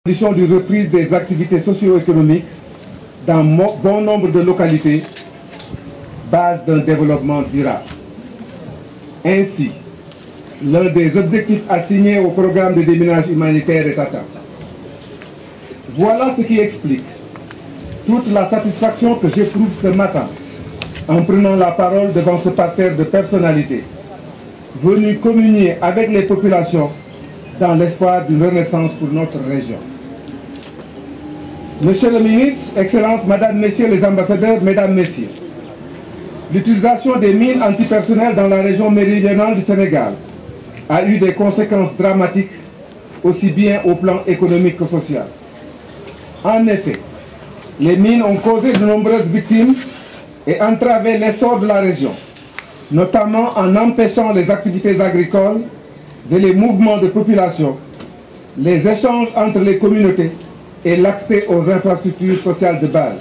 conditions de reprise des activités socio-économiques dans bon nombre de localités, base d'un développement durable. Ainsi, l'un des objectifs assignés au programme de déminage humanitaire est atteint. Voilà ce qui explique toute la satisfaction que j'éprouve ce matin en prenant la parole devant ce parterre de personnalités venues communier avec les populations dans l'espoir d'une renaissance pour notre région. Monsieur le ministre, Excellences, Madame, Messieurs les ambassadeurs, Mesdames, Messieurs, l'utilisation des mines antipersonnelles dans la région méridionale du Sénégal a eu des conséquences dramatiques aussi bien au plan économique que social. En effet, les mines ont causé de nombreuses victimes et entravé l'essor de la région, notamment en empêchant les activités agricoles et les mouvements de population, les échanges entre les communautés et l'accès aux infrastructures sociales de base.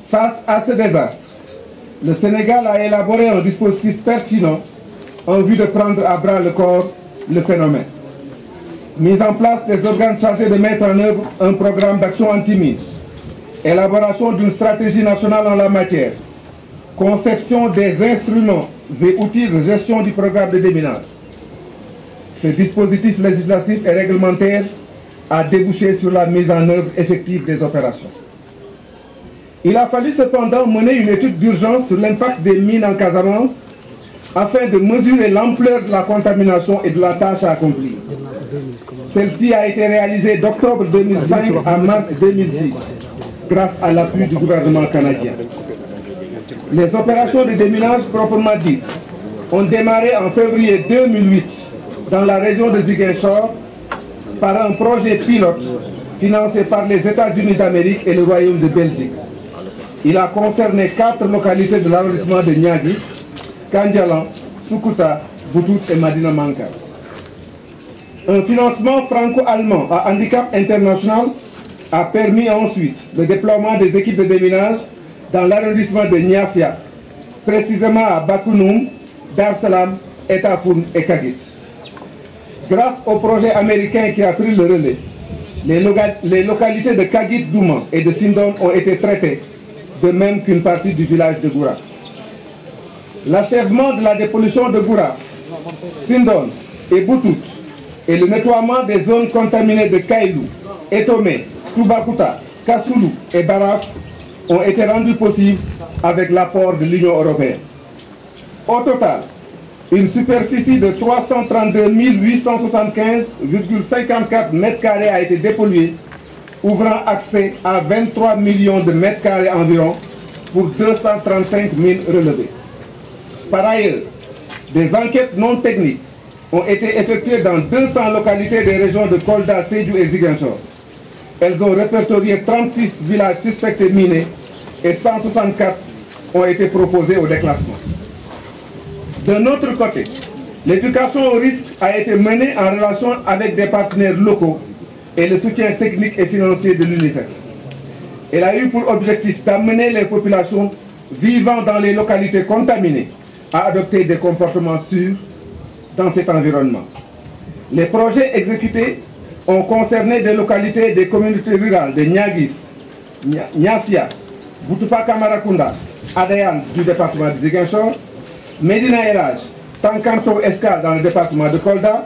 Face à ce désastre, le Sénégal a élaboré un dispositif pertinent en vue de prendre à bras le corps le phénomène. Mise en place des organes chargés de mettre en œuvre un programme d'action anti-mine, élaboration d'une stratégie nationale en la matière, conception des instruments et outils de gestion du programme de déminage. Ce dispositif législatif et réglementaire a débouché sur la mise en œuvre effective des opérations. Il a fallu cependant mener une étude d'urgence sur l'impact des mines en Casamance afin de mesurer l'ampleur de la contamination et de la tâche à accomplir. Celle-ci a été réalisée d'octobre 2005 à mars 2006 grâce à l'appui du gouvernement canadien. Les opérations de déminage proprement dites ont démarré en février 2008 dans la région de Ziguinchor par un projet pilote financé par les États-Unis d'Amérique et le Royaume de Belgique. Il a concerné 4 localités de l'arrondissement de Niaguis, Kandialan, Sukuta, Boutout et Madina Manka. Un financement franco-allemand à handicap international a permis ensuite le déploiement des équipes de déminage dans l'arrondissement de Niassia, précisément à Bakounoum, Dar Salam, Etafoun et Kagit. Grâce au projet américain qui a pris le relais, les localités de Kagit Douma et de Sindon ont été traitées, de même qu'une partie du village de Gouraf. L'achèvement de la dépollution de Gouraf, Sindon et Boutout et le nettoiement des zones contaminées de Kailou, Etomé, Toubakouta, Kassoulou et Baraf ont été rendus possibles avec l'apport de l'Union européenne. Au total, une superficie de 332 875,54 m² a été dépolluée, ouvrant accès à 23 millions de mètres carrés environ pour 235 mines relevées. Par ailleurs, des enquêtes non techniques ont été effectuées dans 200 localités des régions de Kolda, Sédhiou et Ziguinchor. Elles ont répertorié 36 villages suspectés minés et 164 ont été proposés au déclassement. D'un autre côté, l'éducation au risque a été menée en relation avec des partenaires locaux et le soutien technique et financier de l'UNICEF. Elle a eu pour objectif d'amener les populations vivant dans les localités contaminées à adopter des comportements sûrs dans cet environnement. Les projets exécutés ont concerné des localités des communautés rurales de Niaguis, Niassia, Boutoupa Kamarakunda, Adayan du département de Ziguinchor, Medina Elhadj, Tankanto Escale dans le département de Kolda,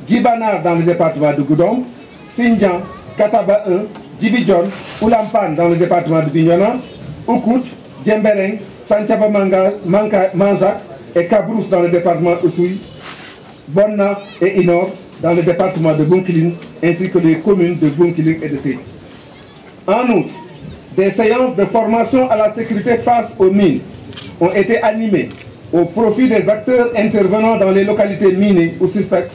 Djibanar dans le département de Goudom, Sindian, Kataba 1, Djibidjon, Oulampan dans le département de Bignona, Oukout, Djembereng, Santhiaba Manjak et Kabrousse dans le département d'Oussouy, Bonna et Inor dans le département de Bounkiling, ainsi que les communes de Bounkiling et de Sédhiou. En outre, des séances de formation à la sécurité face aux mines ont été animées au profit des acteurs intervenant dans les localités minées ou suspectes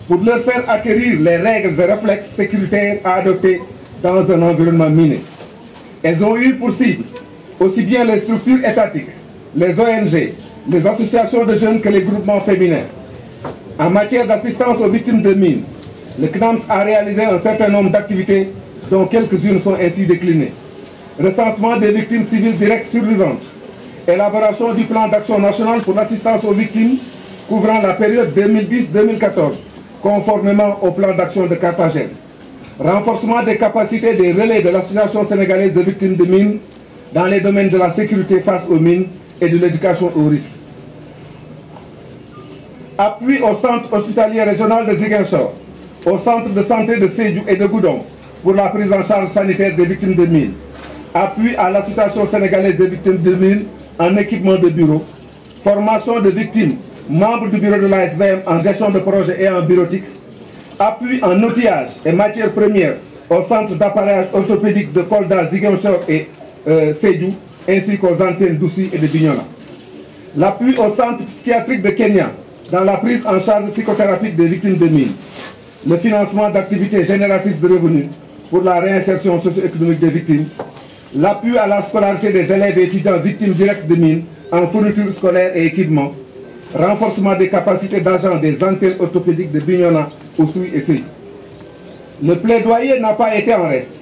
pour leur faire acquérir les règles et réflexes sécuritaires à adopter dans un environnement miné. Elles ont eu pour cible aussi bien les structures étatiques, les ONG, les associations de jeunes que les groupements féminins. En matière d'assistance aux victimes de mines, le CNAMS a réalisé un certain nombre d'activités dont quelques-unes sont ainsi déclinées. Recensement des victimes civiles directes survivantes, élaboration du plan d'action national pour l'assistance aux victimes couvrant la période 2010-2014, conformément au plan d'action de Carthagène. renforcement des capacités des relais de l'Association sénégalaise de victimes de mines dans les domaines de la sécurité face aux mines et de l'éducation aux risques. Appui au centre hospitalier régional de Ziguinchor, au centre de santé de Sédhiou et de Goudon pour la prise en charge sanitaire des victimes de mines. Appui à l'Association sénégalaise des victimes de mines en équipement de bureau. Formation de victimes, membres du bureau de l'ASVM en gestion de projet et en bureautique. Appui en outillage et matières premières au centre d'appareillage orthopédique de Kolda, Ziguinchor et Sédhiou, ainsi qu'aux antennes d'Oussy et de Bignona. L'appui au centre psychiatrique de Kenya dans la prise en charge psychothérapique des victimes de mines. Le financement d'activités génératrices de revenus pour la réinsertion socio-économique des victimes. L'appui à la scolarité des élèves et étudiants victimes directes de mines en fourniture scolaire et équipement. Renforcement des capacités d'agents des antennes orthopédiques de Bignona, Oussy et Sédhiou. Le plaidoyer n'a pas été en reste.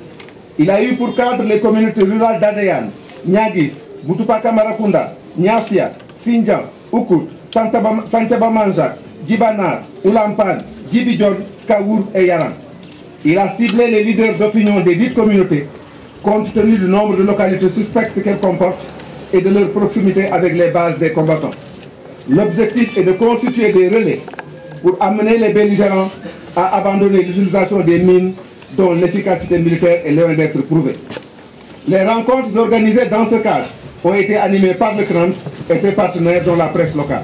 Il a eu pour cadre les communautés rurales d'Adéane, Niagis, Boutoupa Marakunda, Niasia, Sindian, Oukout, Santaba Manjak, Djibanar, Oulampan, Djibidjon, Kaour et Yaran. Il a ciblé les leaders d'opinion des dites communautés, compte tenu du nombre de localités suspectes qu'elles comportent et de leur proximité avec les bases des combattants. L'objectif est de constituer des relais pour amener les belligérants à abandonner l'utilisation des mines dont l'efficacité militaire est loin d'être prouvée. Les rencontres organisées dans ce cadre ont été animées par le CRAMS et ses partenaires dont la presse locale.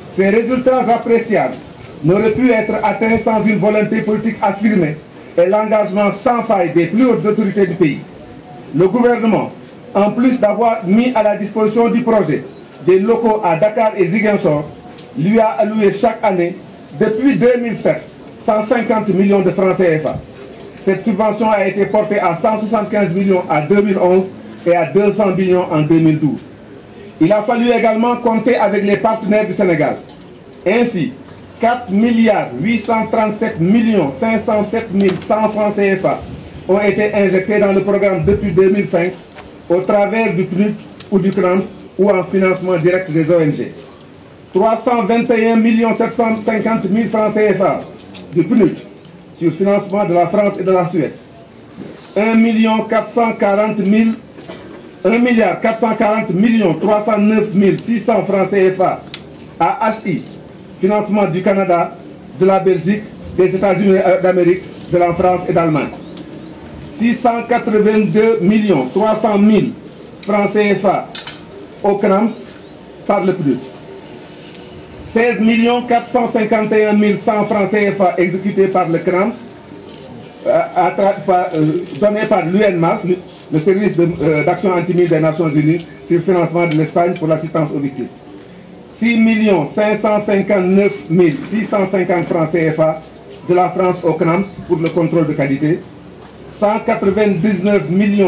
Ces résultats appréciables n'auraient pu être atteints sans une volonté politique affirmée et l'engagement sans faille des plus hautes autorités du pays. Le gouvernement, en plus d'avoir mis à la disposition du projet des locaux à Dakar et Ziguinchor, lui a alloué chaque année, depuis 2007, 150 millions de francs CFA. Cette subvention a été portée à 175 millions en 2011 et à 200 millions en 2012. Il a fallu également compter avec les partenaires du Sénégal. Ainsi, 4 milliards 837 millions 507 100 francs CFA ont été injectés dans le programme depuis 2005 au travers du PNUD ou du CRAMS ou en financement direct des ONG. 321 750 000 francs CFA du PNUD sur financement de la France et de la Suède. 1 440 millions 309 600 francs CFA à HI, financement du Canada, de la Belgique, des États-Unis d'Amérique, de la France et d'Allemagne. 682 300 000 francs CFA au CRAMS par le PNUD. 16 451 100 francs CFA exécutés par le CRAMS, donné par l'UNMAS, le service d'action antimine des Nations Unies, sur le financement de l'Espagne pour l'assistance aux victimes. 6 559 650 francs CFA de la France au CRAMS pour le contrôle de qualité. 199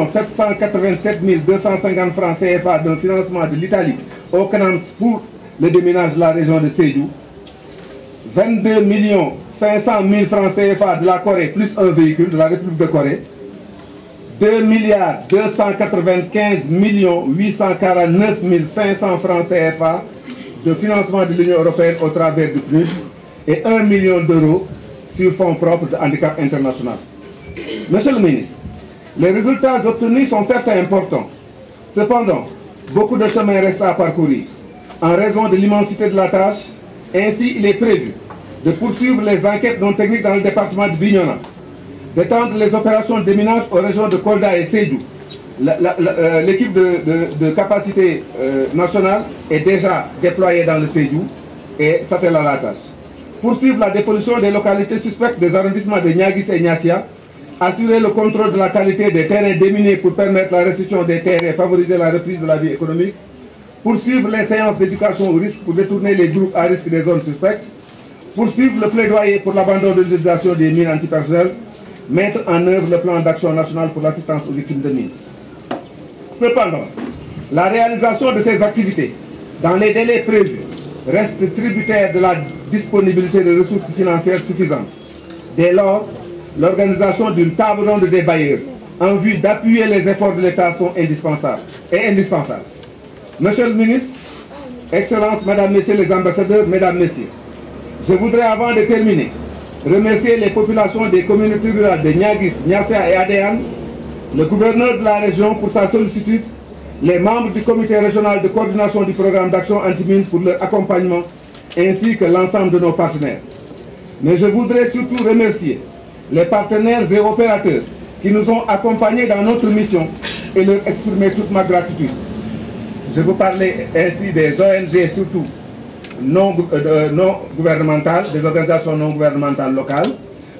787 250 francs CFA d'un financement de l'Italie au CRAMS pour le déminage de la région de Sédhiou. 22 500 000 francs CFA de la Corée plus un véhicule de la République de Corée. 2 295 849 500 francs CFA de financement de l'Union européenne au travers du PNUD et 1 million d'euros sur fonds propres de handicap international. Monsieur le ministre, les résultats obtenus sont certes importants. Cependant, beaucoup de chemin reste à parcourir. En raison de l'immensité de la tâche, ainsi il est prévu de poursuivre les enquêtes non techniques dans le département de Bignona, d'étendre les opérations de déminage aux régions de Kolda et Sédhiou. L'équipe de capacité nationale est déjà déployée dans le Sédhiou et s'attelle à la tâche. Poursuivre la dépollution des localités suspectes des arrondissements de Niagis et Niassia, assurer le contrôle de la qualité des terrains déminés pour permettre la restitution des terres et favoriser la reprise de la vie économique, poursuivre les séances d'éducation au risque pour détourner les groupes à risque des zones suspectes, poursuivre le plaidoyer pour l'abandon de l'utilisation des mines antipersonnelles, mettre en œuvre le plan d'action national pour l'assistance aux victimes de mines. Cependant, la réalisation de ces activités dans les délais prévus reste tributaire de la disponibilité de ressources financières suffisantes. Dès lors, l'organisation d'une table ronde des bailleurs en vue d'appuyer les efforts de l'État sont indispensables. Monsieur le ministre, Excellences, Mesdames, Messieurs les ambassadeurs, Mesdames, Messieurs, je voudrais avant de terminer remercier les populations des communautés rurales de Niaguis, Niassia et Adéane, le gouverneur de la région pour sa sollicitude, les membres du comité régional de coordination du programme d'action anti-mine pour leur accompagnement, ainsi que l'ensemble de nos partenaires. Mais je voudrais surtout remercier les partenaires et opérateurs qui nous ont accompagnés dans notre mission et leur exprimer toute ma gratitude. Je vous parlais ainsi des ONG, surtout non gouvernementales, des organisations non gouvernementales locales,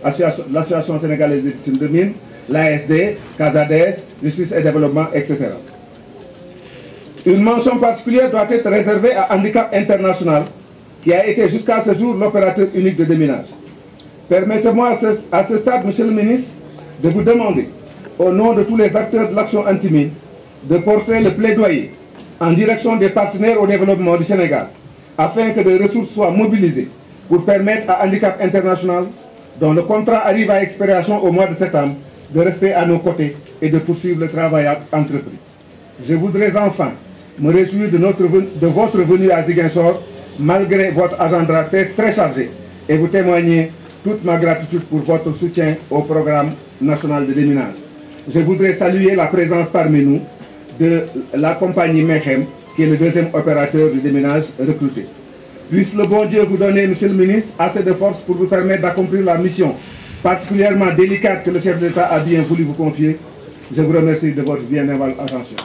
l'Association sénégalaise des victimes de mines, l'ASD, CASADES, Justice et Développement, etc. Une mention particulière doit être réservée à Handicap International, qui a été jusqu'à ce jour l'opérateur unique de déminage. Permettez-moi à ce stade, Monsieur le ministre, de vous demander, au nom de tous les acteurs de l'action anti-mine, de porter le plaidoyer en direction des partenaires au développement du Sénégal, afin que des ressources soient mobilisées pour permettre à Handicap International, dont le contrat arrive à expiration au mois de septembre, de rester à nos côtés et de poursuivre le travail entrepris. Je voudrais enfin me réjouir de votre venue à Ziguinchor, malgré votre agenda très chargé, et vous témoigner toute ma gratitude pour votre soutien au programme national de déminage. Je voudrais saluer la présence parmi nous de la compagnie Mechem, qui est le deuxième opérateur de déminage recruté. Puisse le bon Dieu vous donner, Monsieur le ministre, assez de force pour vous permettre d'accomplir la mission particulièrement délicate que le chef de l'État a bien voulu vous confier. Je vous remercie de votre bien aimable attention.